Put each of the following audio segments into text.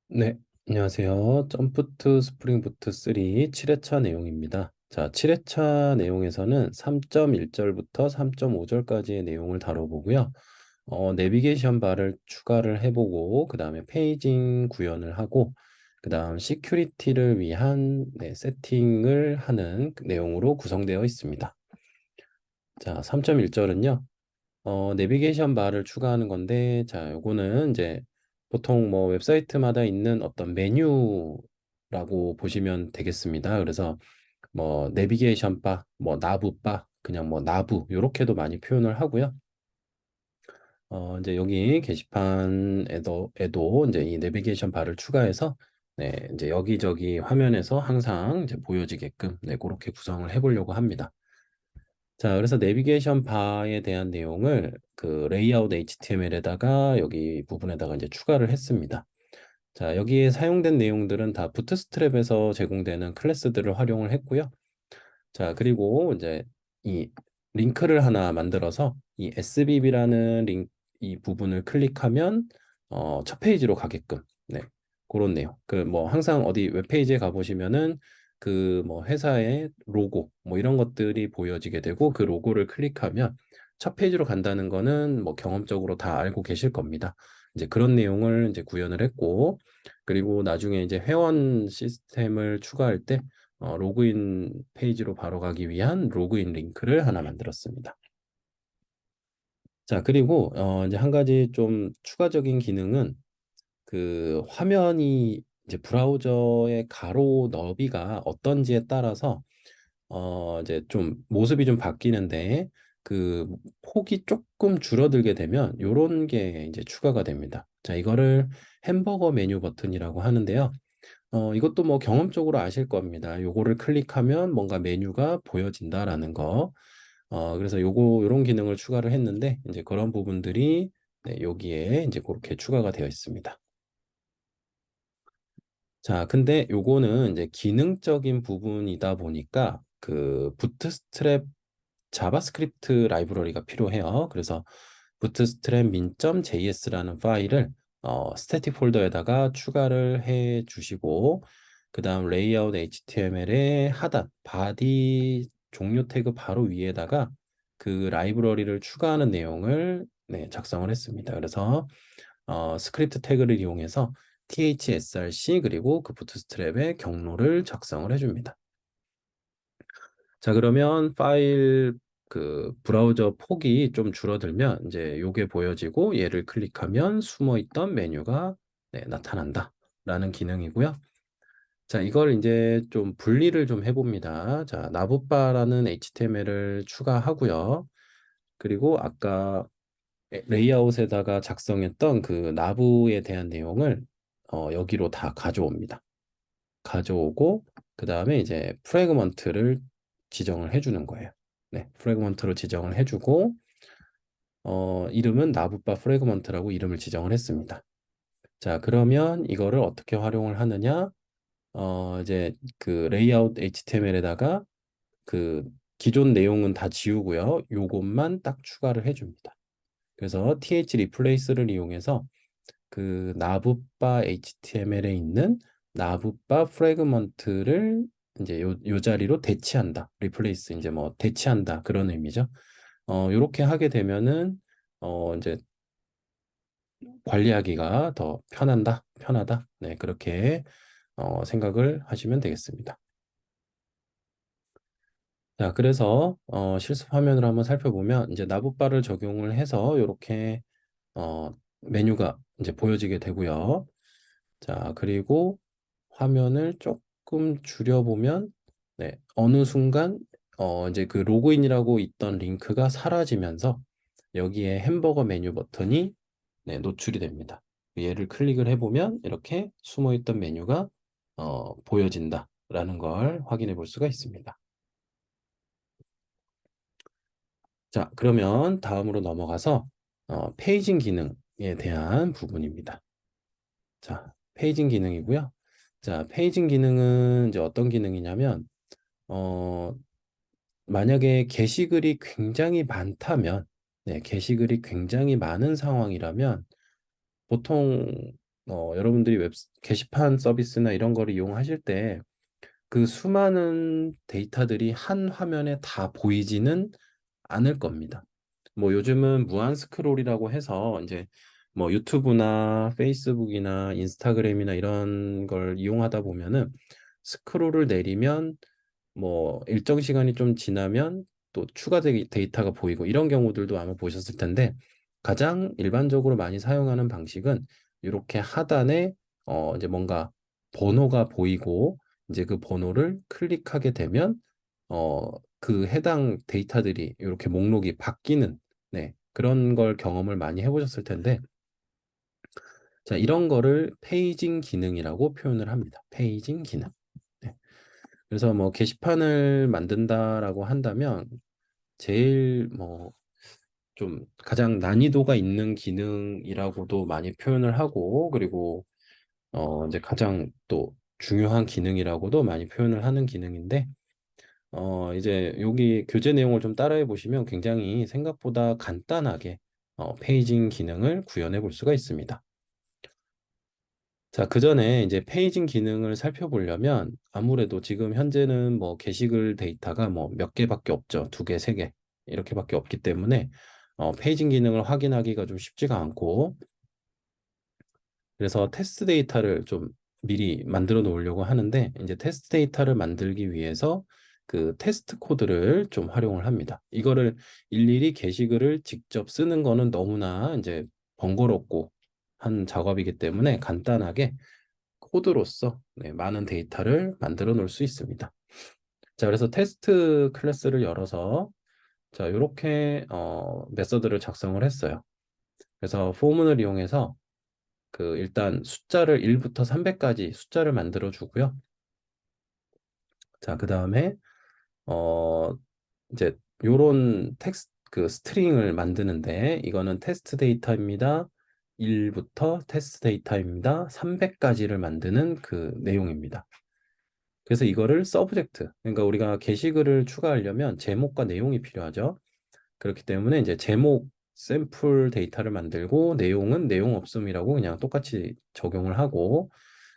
네, 안녕하세요. 점프트 스프링부트 3 7회차 내용입니다. 자, 7회차 내용에서는 3.1절부터 3.5절까지의 내용을 다뤄보고요. 내비게이션 바를 추가를 해보고, 그 다음에 페이징 구현을 하고, 그 다음 시큐리티를 위한 세팅을 하는 그 내용으로 구성되어 있습니다. 자, 3.1절은요. 내비게이션 바를 추가하는 건데, 자, 요거는 이제 보통 뭐 웹사이트마다 있는 어떤 메뉴라고 보시면 되겠습니다. 그래서 뭐 내비게이션 바, 뭐 나부 바, 그냥 뭐 나부 요렇게도 많이 표현을 하고요. 이제 여기 게시판에도 이제 이 내비게이션 바를 추가해서 이제 여기저기 화면에서 항상 이제 보여지게끔 그렇게 구성을 해보려고 합니다. 자, 그래서 내비게이션 바에 대한 내용을 그 레이아웃 HTML에다가 여기 부분에다가 이제 추가를 했습니다. 자, 여기에 사용된 내용들은 다 부트스트랩에서 제공되는 클래스들을 활용을 했고요. 자, 그리고 이제 이 링크를 하나 만들어서 이 SBB라는 이 부분을 클릭하면 첫 페이지로 가게끔 그런 내용. 그 뭐 항상 어디 웹페이지에 가보시면은 그 뭐 회사의 로고 뭐 이런 것들이 보여지게 되고 그 로고를 클릭하면 첫 페이지로 간다는 거는 뭐 경험적으로 다 알고 계실 겁니다. 이제 그런 내용을 이제 구현을 했고, 그리고 나중에 이제 회원 시스템을 추가할 때 로그인 페이지로 바로 가기 위한 로그인 링크를 하나 만들었습니다. 자, 그리고 이제 한 가지 좀 추가적인 기능은 그 화면이 이제 브라우저의 가로 너비가 어떤지에 따라서 이제 좀 모습이 좀 바뀌는데 그 폭이 조금 줄어들게 되면 요런 게 이제 추가가 됩니다. 자, 이거를 햄버거 메뉴 버튼이라고 하는데요. 이것도 뭐 경험적으로 아실 겁니다. 요거를 클릭하면 뭔가 메뉴가 보여진다라는 거. 그래서 요런 기능을 추가를 했는데 이제 그런 부분들이 여기에 이제 그렇게 추가가 되어 있습니다. 자, 근데 요거는 이제 기능적인 부분이다 보니까 그 부트스트랩 자바스크립트 라이브러리가 필요해요. 그래서 부트스트랩 min.js라는 파일을 스태틱 폴더에다가 추가를 해 주시고, 그 다음 레이아웃 HTML의 하단 바디 종료 태그 바로 위에다가 그 라이브러리를 추가하는 내용을 작성을 했습니다. 그래서 스크립트 태그를 이용해서 THSRC 그리고 그 부트스트랩의 경로를 작성을 해줍니다. 자, 그러면 파일 그 브라우저 폭이 좀 줄어들면 이제 요게 보여지고 얘를 클릭하면 숨어 있던 메뉴가 나타난다 라는 기능이고요. 자, 이걸 이제 좀 분리를 좀 해봅니다. 자, 나부바라는 HTML을 추가하고요. 그리고 아까 레이아웃에다가 작성했던 그 나부에 대한 내용을 여기로 다 가져옵니다. 가져오고 그 다음에 이제 프래그먼트를 지정을 해주는 거예요. 프래그먼트로 지정을 해주고 이름은 나부바 프래그먼트라고 이름을 지정을 했습니다. 자, 그러면 이거를 어떻게 활용을 하느냐? 이제 그 레이아웃 HTML에다가 그 기존 내용은 다 지우고요. 요것만 딱 추가를 해줍니다. 그래서 th replace를 이용해서 그 나부바 HTML에 있는 나부바 프래그먼트를 이제 요 자리로 대치한다. replace 이제 뭐 대치한다 그런 의미죠. 요렇게 하게 되면은 이제 관리하기가 더 편하다. 그렇게 생각을 하시면 되겠습니다. 자, 그래서 실습 화면을 한번 살펴보면 이제 나부바를 적용을 해서 이렇게 어, 메뉴가 이제 보여지게 되고요. 자, 그리고 화면을 조금 줄여보면 어느 순간 이제 그 로그인이라고 있던 링크가 사라지면서 여기에 햄버거 메뉴 버튼이 노출이 됩니다. 얘를 클릭을 해보면 이렇게 숨어있던 메뉴가 보여진다라는 걸 확인해 볼 수가 있습니다. 자, 그러면 다음으로 넘어가서 페이징 기능에 대한 부분입니다. 자, 페이징 기능이고요. 자, 페이징 기능은 이제 어떤 기능이냐면 어, 만약에 게시글이 굉장히 많다면 게시글이 굉장히 많은 상황이라면 보통 여러분들이 게시판 서비스나 이런 거를 이용하실 때 그 수많은 데이터들이 한 화면에 다 보이지는 않을 겁니다. 뭐 요즘은 무한 스크롤이라고 해서 이제 뭐 유튜브나 페이스북이나 인스타그램이나 이런 걸 이용하다 보면은 스크롤을 내리면 뭐 일정 시간이 좀 지나면 또 추가 데이터가 보이고 이런 경우들도 아마 보셨을 텐데 가장 일반적으로 많이 사용하는 방식은 이렇게 하단에 이제 뭔가 번호가 보이고 이제 그 번호를 클릭하게 되면 그 해당 데이터들이 이렇게 목록이 바뀌는 네, 그런 걸 경험을 많이 해보셨을 텐데 자, 이런 거를 페이징 기능이라고 표현을 합니다. 페이징 기능. 네. 그래서 뭐 게시판을 만든다라고 한다면 제일 뭐 좀 가장 난이도가 있는 기능이라고도 많이 표현을 하고 그리고 이제 가장 또 중요한 기능이라고도 많이 표현을 하는 기능인데 이제 여기 교재 내용을 좀 따라해 보시면 굉장히 생각보다 간단하게 페이징 기능을 구현해 볼 수가 있습니다. 자, 그 전에 이제 페이징 기능을 살펴보려면 아무래도 지금 현재는 뭐 게시글 데이터가 뭐 몇 개밖에 없죠. 두 개, 세 개 이렇게밖에 없기 때문에 페이징 기능을 확인하기가 좀 쉽지가 않고 그래서 테스트 데이터를 좀 미리 만들어 놓으려고 하는데 이제 테스트 데이터를 만들기 위해서 그 테스트 코드를 좀 활용을 합니다. 이거를 일일이 게시글을 직접 쓰는 거는 너무나 이제 번거롭고 한 작업이기 때문에 간단하게 코드로서 네, 많은 데이터를 만들어 놓을 수 있습니다. 자, 그래서 테스트 클래스를 열어서 자, 이렇게 메서드를 작성을 했어요. 그래서 포문을 이용해서 그 일단 숫자를 1부터 300까지 숫자를 만들어 주고요. 자, 그다음에 어 이제 요런 텍스트 그 스트링을 만드는데 이거는 테스트 데이터입니다. 1부터 테스트 데이터입니다. 300까지를 만드는 그 내용입니다. 그래서 이거를 서브젝트, 그러니까 우리가 게시글을 추가하려면 제목과 내용이 필요하죠. 그렇기 때문에 이제 제목 샘플 데이터를 만들고 내용은 내용 없음이라고 그냥 똑같이 적용을 하고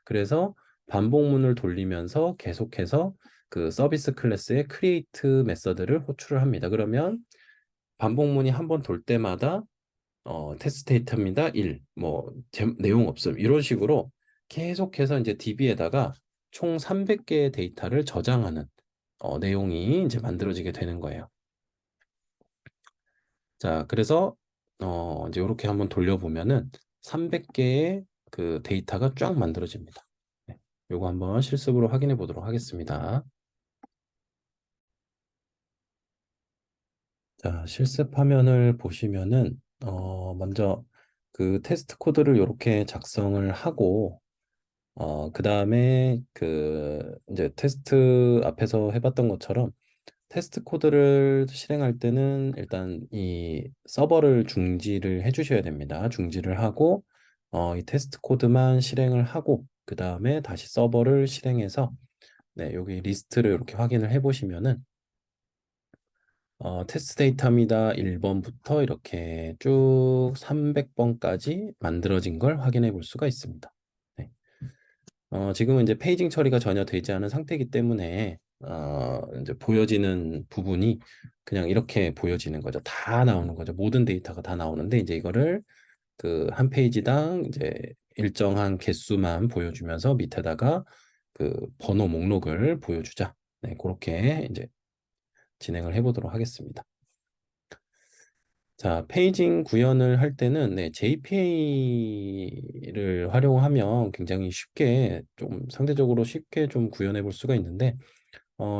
그래서 반복문을 돌리면서 계속해서 그 서비스 클래스의 create 메서드를 호출을 합니다. 그러면 반복문이 한 번 돌 때마다 테스트 데이터입니다. 1, 뭐 내용 없음 이런 식으로 계속해서 이제 DB에다가 총 300개의 데이터를 저장하는 내용이 이제 만들어지게 되는 거예요. 자, 그래서 이제 이렇게 한번 돌려보면은 300개의 그 데이터가 쫙 만들어집니다. 네, 요거 한번 실습으로 확인해 보도록 하겠습니다. 자, 실습 화면을 보시면은 먼저 그 테스트 코드를 이렇게 작성을 하고 그 다음에 그 이제 테스트 앞에서 해봤던 것처럼 테스트 코드를 실행할 때는 일단 이 서버를 중지를 해주셔야 됩니다. 중지를 하고 이 테스트 코드만 실행을 하고 그 다음에 다시 서버를 실행해서 네, 여기 리스트를 이렇게 확인을 해보시면은 테스트 데이터입니다. 1번부터 이렇게 쭉 300번까지 만들어진 걸 확인해 볼 수가 있습니다. 네. 지금은 이제 페이징 처리가 전혀 되지 않은 상태이기 때문에 이제 보여지는 부분이 그냥 이렇게 보여지는 거죠. 다 나오는 거죠. 모든 데이터가 다 나오는데 이제 이거를 그 한 페이지당 이제 일정한 개수만 보여주면서 밑에다가 그 번호 목록을 보여주자. 네, 그렇게 이제 진행을 해보도록 하겠습니다. 자, 페이징 구현을 할 때는 네, JPA를 활용하면 굉장히 쉽게 좀 상대적으로 쉽게 좀 구현해 볼 수가 있는데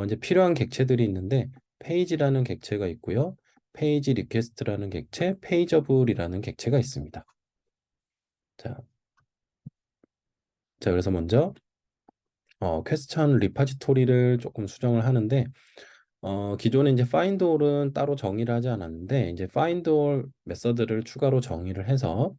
이제 필요한 객체들이 있는데 페이지라는 객체가 있고요. 페이지 리퀘스트라는 객체, 페이저블이라는 객체가 있습니다. 자, 자 그래서 먼저 퀘스천 리파지토리를 조금 수정을 하는데 기존에 이제 find all은 따로 정의를 하지 않았는데 이제 find all 메서드를 추가로 정의를 해서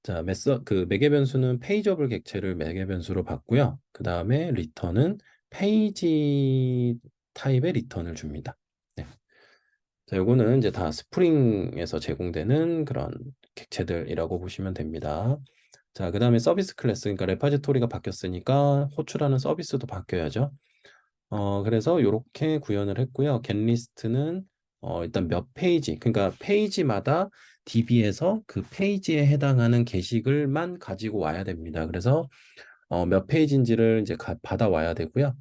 자, 그 매개 변수는 페이저블 객체를 매개 변수로 받고요. 그 다음에 리턴은 페이지 타입의 리턴을 줍니다. 네. 자, 요거는 이제 다 스프링에서 제공되는 그런 객체들이라고 보시면 됩니다. 자, 그 다음에 서비스 클래스, 그러니까 레파지토리가 바뀌었으니까 호출하는 서비스도 바뀌어야죠. 그래서 이렇게 구현을 했고요. getList는 일단 몇 페이지, 그러니까 페이지마다 DB에서 그 페이지에 해당하는 게시글만 가지고 와야 됩니다. 그래서 몇 페이지인지를 이제 받아와야 되고요.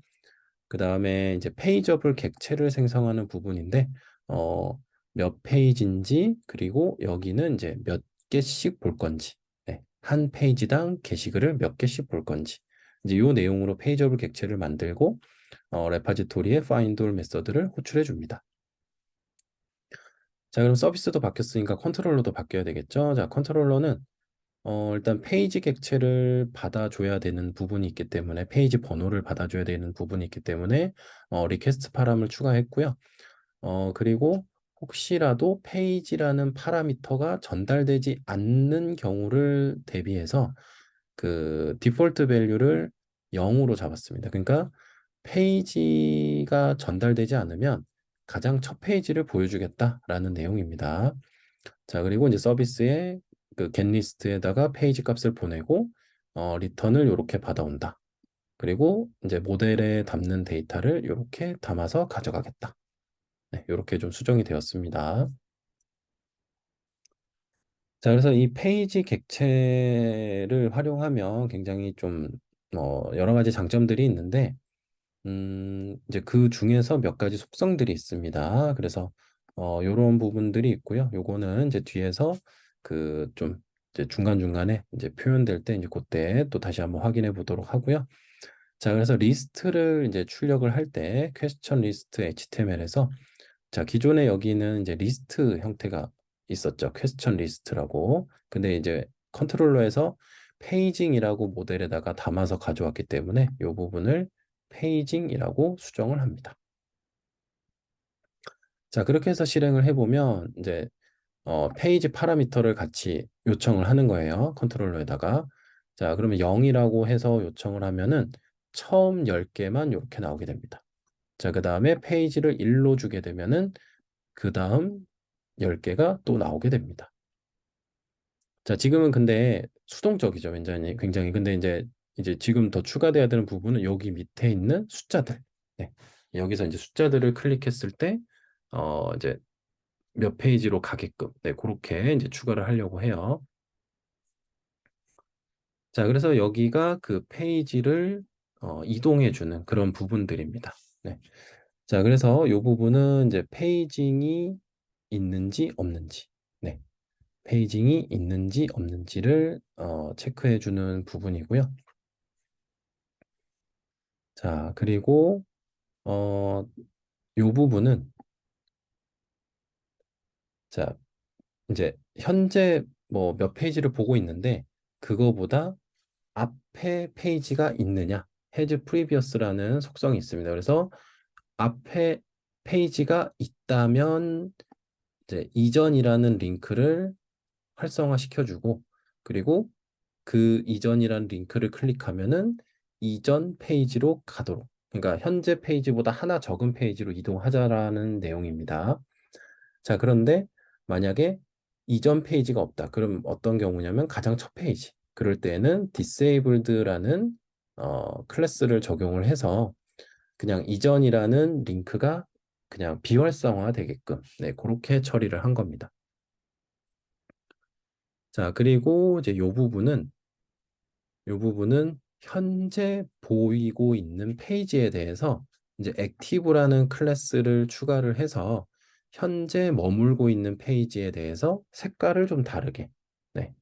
그 다음에 이제 페이저블 객체를 생성하는 부분인데 어, 몇 페이지인지 그리고 여기는 이제 몇 개씩 볼 건지 네, 한 페이지당 게시글을 몇 개씩 볼 건지 이제 이 내용으로 페이저블 객체를 만들고 레파지토리의 find all 메서드를 호출해 줍니다. 자, 그럼 서비스도 바뀌었으니까 컨트롤러도 바뀌어야 되겠죠. 자, 컨트롤러는 일단 페이지 객체를 받아줘야 되는 부분이 있기 때문에 페이지 번호를 받아줘야 되는 부분이 있기 때문에 리퀘스트 파람을 추가했고요. 그리고 혹시라도 페이지라는 파라미터가 전달되지 않는 경우를 대비해서 그 디폴트 밸류를 0으로 잡았습니다. 그러니까 페이지가 전달되지 않으면 가장 첫 페이지를 보여주겠다라는 내용입니다. 자, 그리고 이제 서비스에 그 getList에다가 페이지 값을 보내고 리턴을 이렇게 받아온다. 그리고 이제 모델에 담는 데이터를 이렇게 담아서 가져가겠다. 네, 이렇게 좀 수정이 되었습니다. 자, 그래서 이 페이지 객체를 활용하면 굉장히 좀 여러 가지 장점들이 있는데 이제 그 중에서 몇 가지 속성들이 있습니다. 그래서 요런 부분들이 있고요. 요거는 이제 뒤에서 그 좀 이제 중간중간에 이제 표현될 때 이제 그때 또 다시 한번 확인해 보도록 하고요. 자, 그래서 리스트를 이제 출력을 할 때 퀘스천 리스트 HTML에서 자, 기존에 여기는 이제 리스트 형태가 있었죠. 퀘스천 리스트라고. 근데 이제 컨트롤러에서 페이징이라고 모델에다가 담아서 가져왔기 때문에 이 부분을 페이징이라고 수정을 합니다. 자, 그렇게 해서 실행을 해보면 이제 페이지 파라미터를 같이 요청을 하는 거예요. 컨트롤러에다가. 자, 그러면 0이라고 해서 요청을 하면은 처음 10개만 이렇게 나오게 됩니다. 자, 그 다음에 페이지를 1로 주게 되면은 그 다음 10개가 또 나오게 됩니다. 자, 지금은 근데 수동적이죠. 굉장히. 근데 이제 지금 더 추가돼야 되는 부분은 여기 밑에 있는 숫자들. 네. 여기서 이제 숫자들을 클릭했을 때, 이제 몇 페이지로 가게끔, 네, 그렇게 이제 추가를 하려고 해요. 자, 그래서 여기가 그 페이지를 이동해 주는 그런 부분들입니다. 네. 자, 그래서 이 부분은 이제 페이징이 있는지 없는지. 네. 페이징이 있는지 없는지를 체크해 주는 부분이고요. 자, 그리고 어, 이 부분은 자, 이제 현재 뭐 몇 페이지를 보고 있는데 그거보다 앞에 페이지가 있느냐, has previous라는 속성이 있습니다. 그래서 앞에 페이지가 있다면 이제 이전이라는 링크를 활성화시켜주고 그리고 그 이전이라는 링크를 클릭하면은 이전 페이지로 가도록 그러니까 현재 페이지보다 하나 적은 페이지로 이동하자라는 내용입니다. 자, 그런데 만약에 이전 페이지가 없다. 그럼 어떤 경우냐면 가장 첫 페이지. 그럴 때는 disabled라는 클래스를 적용을 해서 그냥 이전이라는 링크가 그냥 비활성화 되게끔 네, 그렇게 처리를 한 겁니다. 자, 그리고 이제 요 부분은 현재 보이고 있는 페이지에 대해서 이제 액티브라는 클래스를 추가를 해서 현재 머물고 있는 페이지에 대해서 색깔을 좀 다르게 네,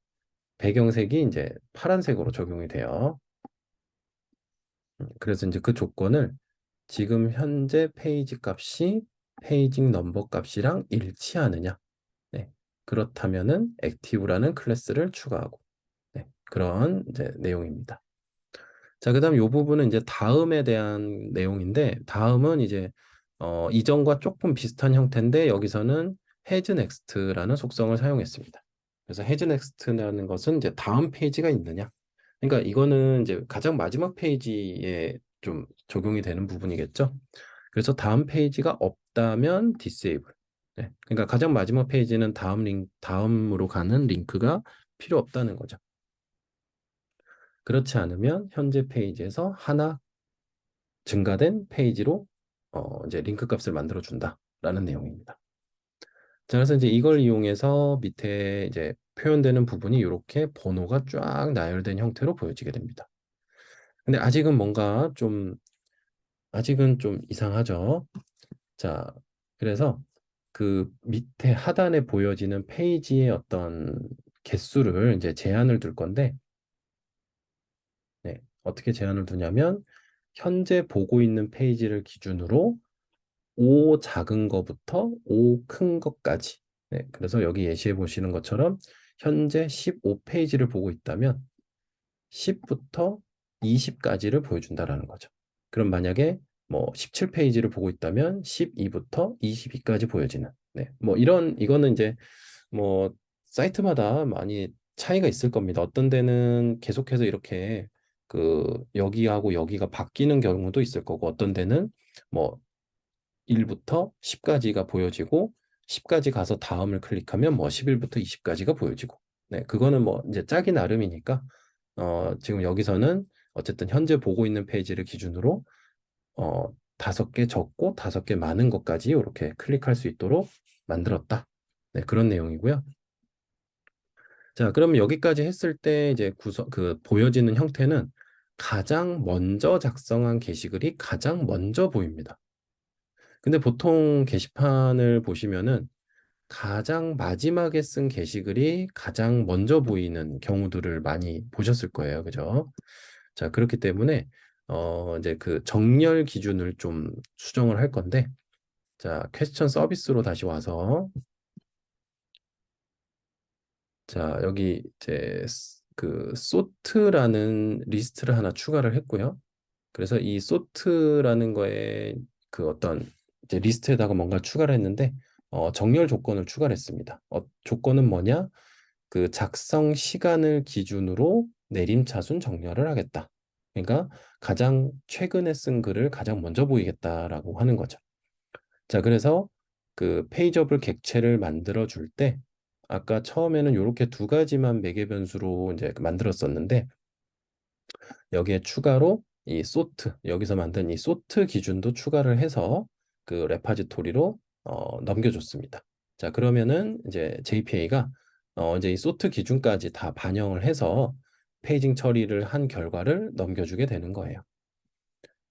배경색이 이제 파란색으로 적용이 돼요. 그래서 이제 그 조건을 지금 현재 페이지 값이 페이징 넘버 값이랑 일치하느냐. 네, 그렇다면은 액티브라는 클래스를 추가하고 네, 그런 이제 내용입니다. 자, 그다음 요 부분은 이제 다음에 대한 내용인데 다음은 이제 이전과 조금 비슷한 형태인데 여기서는 has next라는 속성을 사용했습니다. 그래서 has next라는 것은 이제 다음 페이지가 있느냐. 그러니까 이거는 이제 가장 마지막 페이지에 좀 적용이 되는 부분이겠죠. 그래서 다음 페이지가 없다면 disable. 네. 그러니까 가장 마지막 페이지는 다음으로 가는 링크가 필요 없다는 거죠. 그렇지 않으면 현재 페이지에서 하나 증가된 페이지로 이제 링크 값을 만들어 준다라는 내용입니다. 자, 그래서 이제 이걸 이용해서 밑에 이제 표현되는 부분이 이렇게 번호가 쫙 나열된 형태로 보여지게 됩니다. 근데 아직은 좀 이상하죠. 자, 그래서 그 밑에 하단에 보여지는 페이지의 어떤 개수를 이제 제한을 둘 건데, 네, 어떻게 제한을 두냐면, 현재 보고 있는 페이지를 기준으로 O 작은 거부터 O 큰 것까지. 네, 그래서 여기 예시해 보시는 것처럼 현재 15페이지를 보고 있다면 10부터 20까지를 보여준다라는 거죠. 그럼 만약에 뭐 17페이지를 보고 있다면 12부터 22까지 보여지는. 네, 뭐 이거는 이제 뭐 사이트마다 많이 차이가 있을 겁니다. 어떤 데는 계속해서 이렇게 여기하고 여기가 바뀌는 경우도 있을 거고, 어떤 데는 뭐 1부터 10까지가 보여지고 10까지 가서 다음을 클릭하면 뭐 11부터 20까지가 보여지고. 네, 그거는 뭐 이제 짝이 나름이니까 지금 여기서는 어쨌든 현재 보고 있는 페이지를 기준으로 5개 적고 5개 많은 것까지 이렇게 클릭할 수 있도록 만들었다. 네, 그런 내용이고요. 자, 그러면 여기까지 했을 때 이제 보여지는 형태는 가장 먼저 작성한 게시글이 가장 먼저 보입니다. 근데 보통 게시판을 보시면은 가장 마지막에 쓴 게시글이 가장 먼저 보이는 경우들을 많이 보셨을 거예요. 그죠? 자, 그렇기 때문에 이제 그 정렬 기준을 좀 수정을 할 건데, 자, 퀘스천 서비스로 다시 와서, 자, 여기 이제 그 소트라는 리스트를 하나 추가를 했고요. 그래서 이 소트라는 거에 그 어떤 이제 리스트에다가 뭔가 추가를 했는데, 정렬 조건을 추가를 했습니다. 조건은 뭐냐? 그 작성 시간을 기준으로 내림차순 정렬을 하겠다. 그러니까 가장 최근에 쓴 글을 가장 먼저 보이겠다라고 하는 거죠. 자, 그래서 그 페이지업을 객체를 만들어 줄 때 아까 처음에는 이렇게 두 가지만 매개 변수로 이제 만들었었는데, 여기에 추가로 이 소트, 여기서 만든 이 소트 기준도 추가를 해서 그 레파지토리로 넘겨줬습니다. 자, 그러면은 이제 JPA가 이제 이 소트 기준까지 다 반영을 해서 페이징 처리를 한 결과를 넘겨주게 되는 거예요.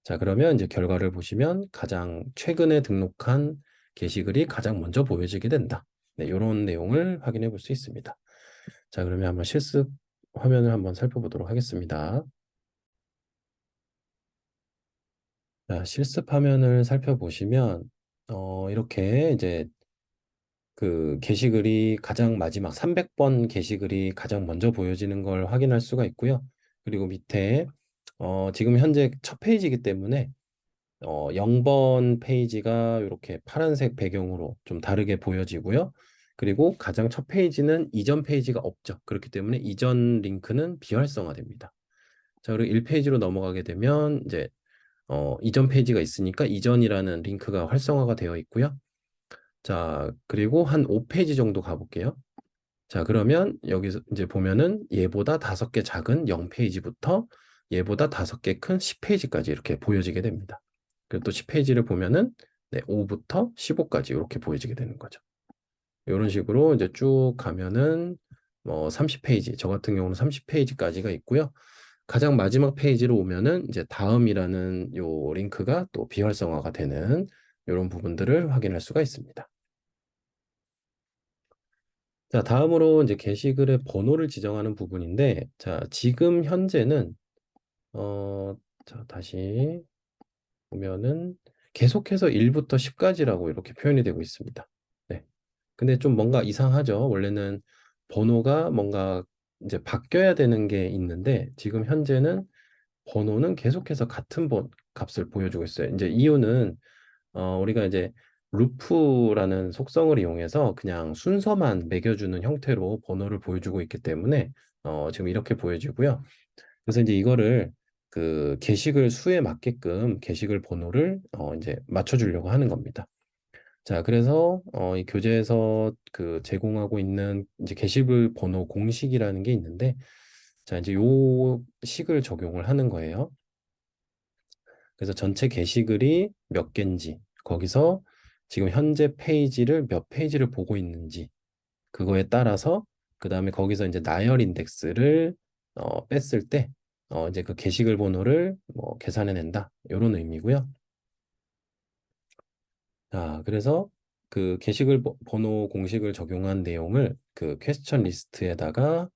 자, 그러면 이제 결과를 보시면 가장 최근에 등록한 게시글이 가장 먼저 보여지게 된다. 네, 이런 내용을 확인해 볼 수 있습니다. 자, 그러면 한번 실습 화면을 한번 살펴보도록 하겠습니다. 자, 실습 화면을 살펴보시면 이렇게 이제 그 게시글이 가장 마지막 300번 게시글이 가장 먼저 보여지는 걸 확인할 수가 있고요. 그리고 밑에 지금 현재 첫 페이지이기 때문에 0번 페이지가 이렇게 파란색 배경으로 좀 다르게 보여지고요. 그리고 가장 첫 페이지는 이전 페이지가 없죠. 그렇기 때문에 이전 링크는 비활성화됩니다. 자, 그리고 1페이지로 넘어가게 되면 이제 이전 페이지가 있으니까 이전이라는 링크가 활성화가 되어 있고요. 자, 그리고 한 5페이지 정도 가볼게요. 자, 그러면 여기서 이제 보면은 얘보다 5개 작은 0페이지부터 얘보다 5개 큰 10페이지까지 이렇게 보여지게 됩니다. 그리고 또 10페이지를 보면은 네, 5부터 15까지 이렇게 보여지게 되는 거죠. 이런 식으로 이제 쭉 가면은 뭐 30페이지, 저 같은 경우는 30페이지까지가 있고요. 가장 마지막 페이지로 오면은 이제 다음이라는 요 링크가 또 비활성화가 되는 이런 부분들을 확인할 수가 있습니다. 자, 다음으로 이제 게시글의 번호를 지정하는 부분인데, 자, 지금 현재는 어, 자, 다시 보면은 계속해서 1부터 10까지라고 이렇게 표현이 되고 있습니다. 네. 근데 좀 뭔가 이상하죠. 원래는 번호가 뭔가 이제 바뀌어야 되는 게 있는데, 지금 현재는 번호는 계속해서 같은 값을 보여주고 있어요. 이제 이유는 우리가 이제 루프라는 속성을 이용해서 그냥 순서만 매겨주는 형태로 번호를 보여주고 있기 때문에 지금 이렇게 보여지고요. 그래서 이제 이거를 그 게시글 수에 맞게끔 게시글 번호를 이제 맞춰주려고 하는 겁니다. 자, 그래서 이 교재에서 그 제공하고 있는 이제 게시물 번호 공식이라는 게 있는데, 자, 이제 요 식을 적용을 하는 거예요. 그래서 전체 게시글이 몇 개인지, 거기서 지금 현재 페이지를 몇 페이지를 보고 있는지, 그거에 따라서 그 다음에 거기서 이제 나열 인덱스를 뺐을 때 이제 그 게시글 번호를 뭐 계산해낸다 이런 의미고요. 자, 그래서 그 게시글 번호 공식을 적용한 내용을 그 퀘스천 리스트에다가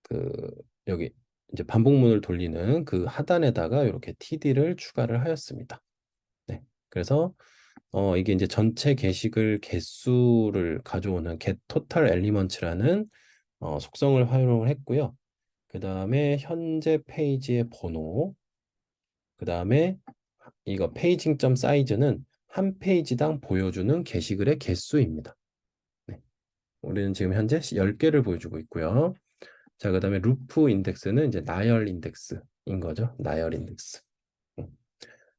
그 여기 이제 반복문을 돌리는 그 하단에다가 이렇게 TD를 추가를 하였습니다. 네. 그래서 이게 이제 전체 게시글 개수를 가져오는 get total elements라는 속성을 활용을 했고요. 그 다음에 현재 페이지의 번호, 그 다음에 이거 페이징점 사이즈는 한 페이지당 보여주는 게시글의 개수입니다. 네. 우리는 지금 현재 10개를 보여주고 있고요. 자, 그 다음에 루프 인덱스는 이제 나열 인덱스인 거죠. 나열 인덱스. 음.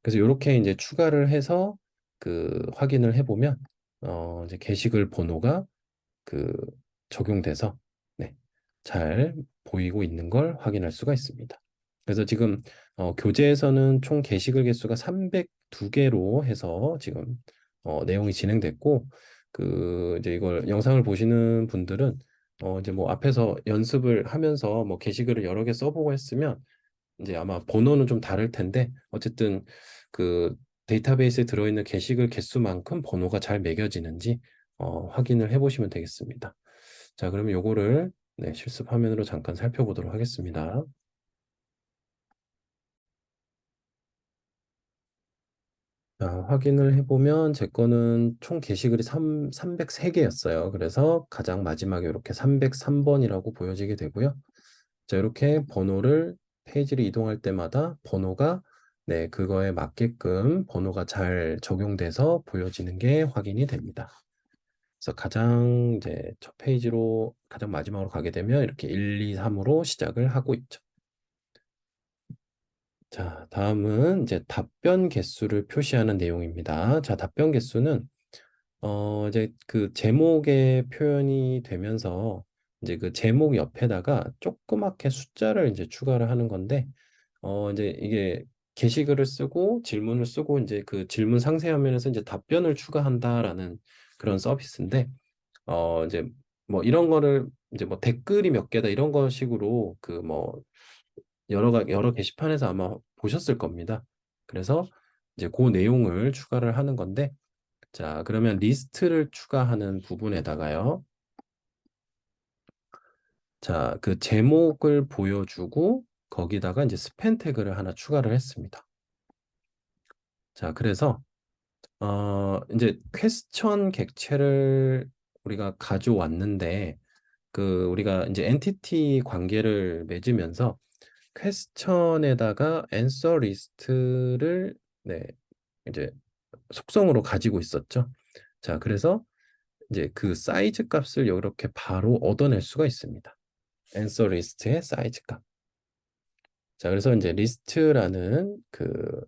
그래서 이렇게 이제 추가를 해서 그 확인을 해보면 이제 게시글 번호가 그 적용돼서 네, 잘 보이고 있는 걸 확인할 수가 있습니다. 그래서 지금 교재에서는 총 게시글 개수가 302개로 해서 지금 내용이 진행됐고 그 이제 이걸 영상을 보시는 분들은 이제 뭐 앞에서 연습을 하면서 뭐 게시글을 여러 개 써보고 했으면 이제 아마 번호는 좀 다를 텐데 어쨌든 그 데이터베이스에 들어있는 게시글 개수만큼 번호가 잘 매겨지는지 확인을 해보시면 되겠습니다. 자, 그러면 요거를 네, 실습 화면으로 잠깐 살펴보도록 하겠습니다. 자, 확인을 해보면 제 거는 총 게시글이 303개였어요. 그래서 가장 마지막에 이렇게 303번이라고 보여지게 되고요. 자, 이렇게 번호를 페이지를 이동할 때마다 번호가 네, 그거에 맞게끔 번호가 잘 적용돼서 보여지는 게 확인이 됩니다. 그래서 가장 이제 첫 페이지로 가장 마지막으로 가게 되면 이렇게 1, 2, 3으로 시작을 하고 있죠. 자, 다음은 이제 답변 개수를 표시하는 내용입니다. 자, 답변 개수는 이제 그 제목에 표현이 되면서 이제 그 제목 옆에다가 조그맣게 숫자를 이제 추가를 하는 건데 이제 이게 게시글을 쓰고 질문을 쓰고 이제 그 질문 상세 화면에서 이제 답변을 추가한다라는 그런 서비스인데 이제 뭐 이런 거를 이제 뭐 댓글이 몇 개다 이런 거 식으로 그 뭐 여러 게시판에서 아마 보셨을 겁니다. 그래서 이제 그 내용을 추가를 하는 건데 자, 그러면 리스트를 추가하는 부분에다가요. 자, 그 제목을 보여주고 거기다가 이제 스팬 태그를 하나 추가를 했습니다. 자, 그래서 이제 퀘스천 객체를 우리가 가져왔는데 그 우리가 이제 엔티티 관계를 맺으면서 퀘스천에다가 앤서 리스트를 네, 이제 속성으로 가지고 있었죠. 자, 그래서 이제 그 사이즈 값을 이렇게 바로 얻어낼 수가 있습니다. 앤서 리스트의 사이즈 값. 자, 그래서 이제 리스트라는 그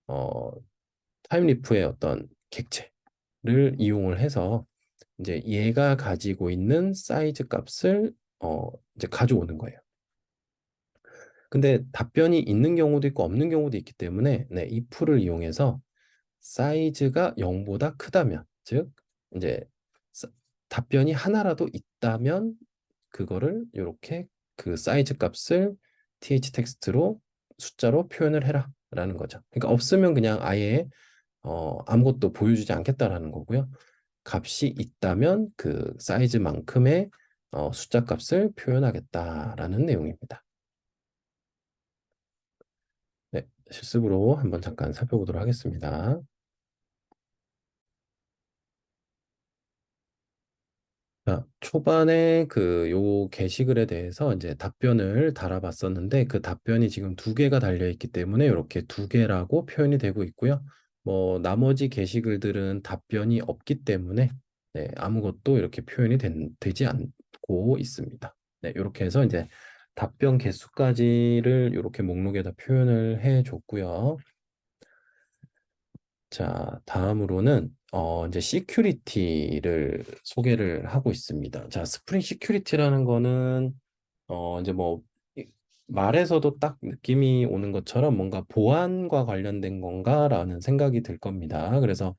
어, 타임리프의 어떤 객체를 이용을 해서 이제 얘가 가지고 있는 사이즈 값을 이제 가져오는 거예요. 근데 답변이 있는 경우도 있고 없는 경우도 있기 때문에 네, if를 이용해서 사이즈가 0보다 크다면 즉 이제 사- 답변이 하나라도 있다면 그거를 이렇게 그 사이즈 값을 th 텍스트로 숫자로 표현을 해라 라는 거죠. 그러니까 없으면 그냥 아예 아무것도 보여주지 않겠다라는 거고요. 값이 있다면 그 사이즈만큼의 숫자 값을 표현하겠다라는 내용입니다. 네, 실습으로 한번 잠깐 살펴보도록 하겠습니다. 자, 초반에 그 요 게시글에 대해서 이제 답변을 달아봤었는데 그 답변이 지금 두 개가 달려 있기 때문에 이렇게 두 개라고 표현이 되고 있고요. 뭐 나머지 게시글들은 답변이 없기 때문에 네, 아무것도 이렇게 표현이 되지 않고 있습니다. 네, 이렇게 해서 이제 답변 개수까지를 이렇게 목록에다 표현을 해줬고요. 자, 다음으로는 이제 시큐리티를 소개를 하고 있습니다. 자, 스프링 시큐리티라는 거는 이제 뭐 이- 말에서도 딱 느낌이 오는 것처럼 뭔가 보안과 관련된 건가라는 생각이 들 겁니다. 그래서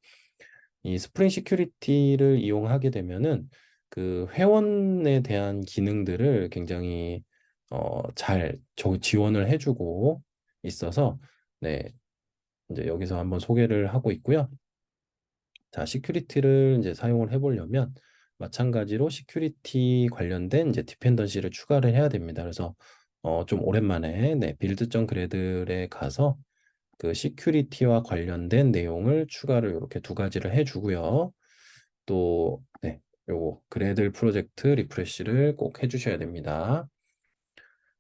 이 스프링 시큐리티를 이용하게 되면은 그 회원에 대한 기능들을 굉장히 잘 지원을 해주고 있어서 네, 이제 여기서 한번 소개를 하고 있고요. 자, 시큐리티를 이제 사용을 해보려면 마찬가지로 시큐리티 관련된 이제 디펜던시를 추가를 해야 됩니다. 그래서 좀 오랜만에 네, 빌드.gradle에 가서 그 시큐리티와 관련된 내용을 추가를 이렇게 두 가지를 해주고요. 또 네, 요거 그래들 프로젝트 리프레시를 꼭 해주셔야 됩니다.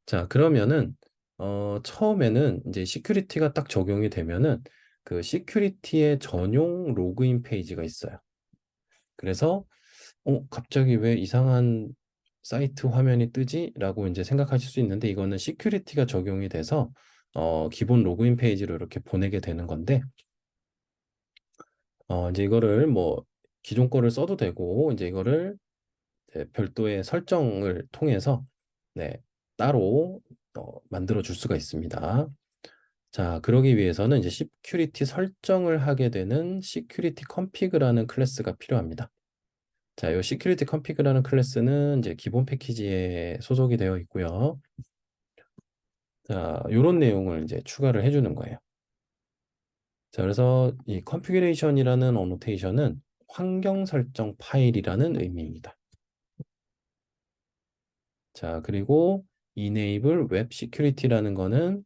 자, 그러면은 처음에는 이제 시큐리티가 딱 적용이 되면은 그 시큐리티의 전용 로그인 페이지가 있어요. 그래서 갑자기 왜 이상한 사이트 화면이 뜨지? 라고 이제 생각하실 수 있는데 이거는 시큐리티가 적용이 돼서 기본 로그인 페이지로 이렇게 보내게 되는 건데 이제 이거를 뭐 기존 거를 써도 되고 이제 이거를 이제 별도의 설정을 통해서 네, 따로 만들어 줄 수가 있습니다. 자, 그러기 위해서는 이제 시큐리티 설정을 하게 되는 시큐리티 컨피그라는 클래스가 필요합니다. 자, 이 시큐리티 컨피그라는 클래스는 이제 기본 패키지에 소속이 되어 있고요. 자, 이런 내용을 이제 추가를 해주는 거예요. 자, 그래서 이 configuration이라는 어노테이션은 환경 설정 파일이라는 의미입니다. 자, 그리고 enable web security라는 거는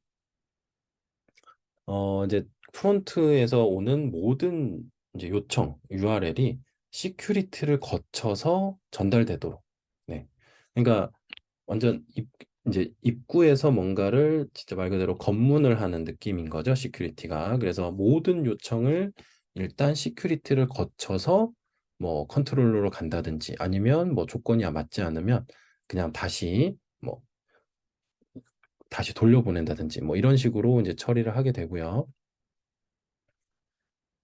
이제 프론트에서 오는 모든 이제 요청 URL이 시큐리티를 거쳐서 전달되도록. 네. 그러니까 완전 이제 입구에서 뭔가를 진짜 말 그대로 검문을 하는 느낌인 거죠, 시큐리티가. 그래서 모든 요청을 일단 시큐리티를 거쳐서 뭐 컨트롤러로 간다든지 아니면 뭐 조건이 맞지 않으면 그냥 다시 돌려보낸다든지 뭐 이런 식으로 이제 처리를 하게 되고요.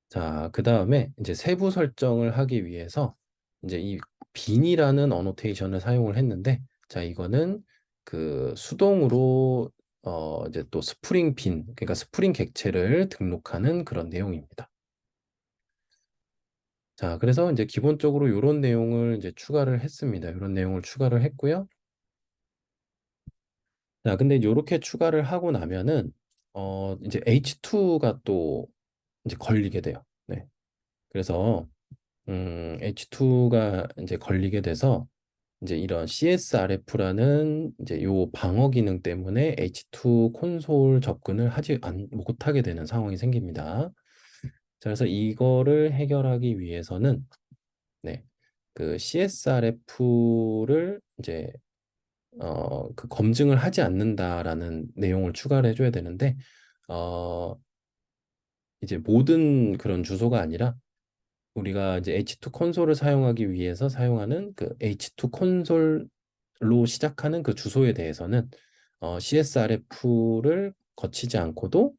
자, 그 다음에 이제 세부 설정을 하기 위해서 이제 이 빈이라는 어노테이션을 사용을 했는데, 자, 이거는 그 수동으로 이제 또 스프링 빈, 그러니까 스프링 객체를 등록하는 그런 내용입니다. 자, 그래서 이제 기본적으로 이런 내용을 이제 추가를 했습니다. 이런 내용을 추가를 했고요. 자, 근데 이렇게 추가를 하고 나면은 이제 H2가 또 이제 걸리게 돼요. 네. 그래서 H2가 이제 걸리게 돼서 이제 이런 CSRF라는 이제 요 방어 기능 때문에 H2 콘솔 접근을 못하게 되는 상황이 생깁니다. 자, 그래서 이거를 해결하기 위해서는 네, 그 CSRF를 이제 그 검증을 하지 않는다라는 내용을 추가를 해줘야 되는데 어, 이제 모든 그런 주소가 아니라 우리가 이제 H2 콘솔을 사용하기 위해서 사용하는 그 H2 콘솔로 시작하는 그 주소에 대해서는 CSRF를 거치지 않고도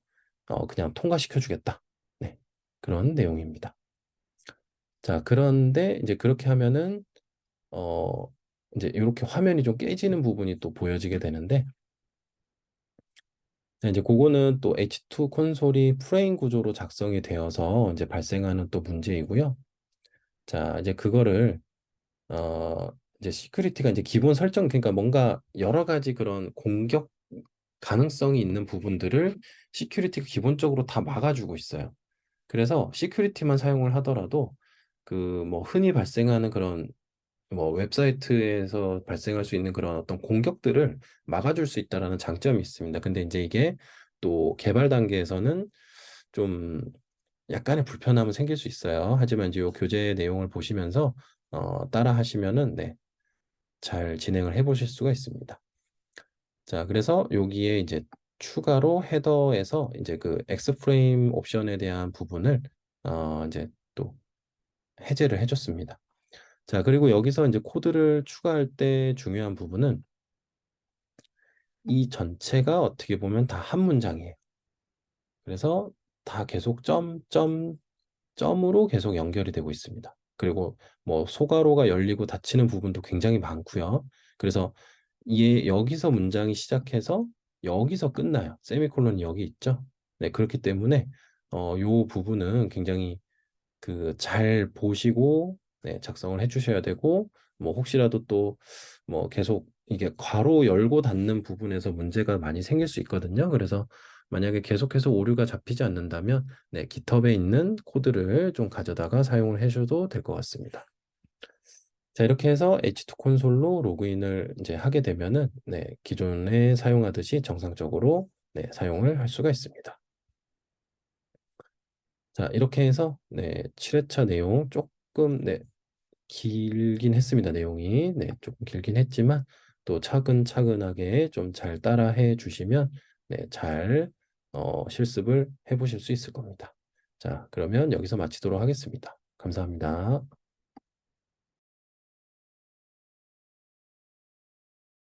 그냥 통과시켜 주겠다. 네. 그런 내용입니다. 자, 그런데 이제 그렇게 하면은 어 이제 이렇게 화면이 좀 깨지는 부분이 또 보여지게 되는데 자, 이제 그거는 또 H2 콘솔이 프레임 구조로 작성이 되어서 이제 발생하는 또 문제이고요. 자, 이제 그거를 어, 이제 시큐리티가 이제 기본 설정, 그러니까 뭔가 여러 가지 그런 공격 가능성이 있는 부분들을 시큐리티가 기본적으로 다 막아주고 있어요. 그래서 시큐리티만 사용을 하더라도 그 뭐 흔히 발생하는 그런 뭐 웹사이트에서 발생할 수 있는 그런 어떤 공격들을 막아줄 수 있다라는 장점이 있습니다. 근데 이제 이게 또 개발 단계에서는 좀 약간의 불편함은 생길 수 있어요. 하지만 이제 이 교재 내용을 보시면서 따라 하시면은 네, 잘 진행을 해 보실 수가 있습니다. 자, 그래서 여기에 이제 추가로 헤더에서 이제 그 X프레임 옵션에 대한 부분을 이제 또 해제를 해줬습니다. 자, 그리고 여기서 이제 코드를 추가할 때 중요한 부분은 이 전체가 어떻게 보면 다 한 문장이에요. 그래서 다 계속 점으로 계속 연결이 되고 있습니다. 그리고 뭐 소괄호가 열리고 닫히는 부분도 굉장히 많고요. 그래서 여기서 문장이 시작해서 여기서 끝나요. 세미콜론이 여기 있죠. 네, 그렇기 때문에 요 부분은 굉장히 그 잘 보시고 네, 작성을 해주셔야 되고 뭐 혹시라도 또 뭐 계속 이게 괄호 열고 닫는 부분에서 문제가 많이 생길 수 있거든요. 그래서 만약에 계속해서 오류가 잡히지 않는다면 네, 깃허브에 있는 코드를 좀 가져다가 사용을 해줘도 될 것 같습니다. 자, 이렇게 해서 H2 콘솔로 로그인을 이제 하게 되면은 네, 기존에 사용하듯이 정상적으로 네, 사용을 할 수가 있습니다. 자, 이렇게 해서 네, 7회차 내용 조금 네, 길긴 했습니다. 내용이. 네, 조금 길긴 했지만 또 차근차근하게 좀 잘 따라해 주시면 네, 잘 실습을 해 보실 수 있을 겁니다. 자, 그러면 여기서 마치도록 하겠습니다. 감사합니다.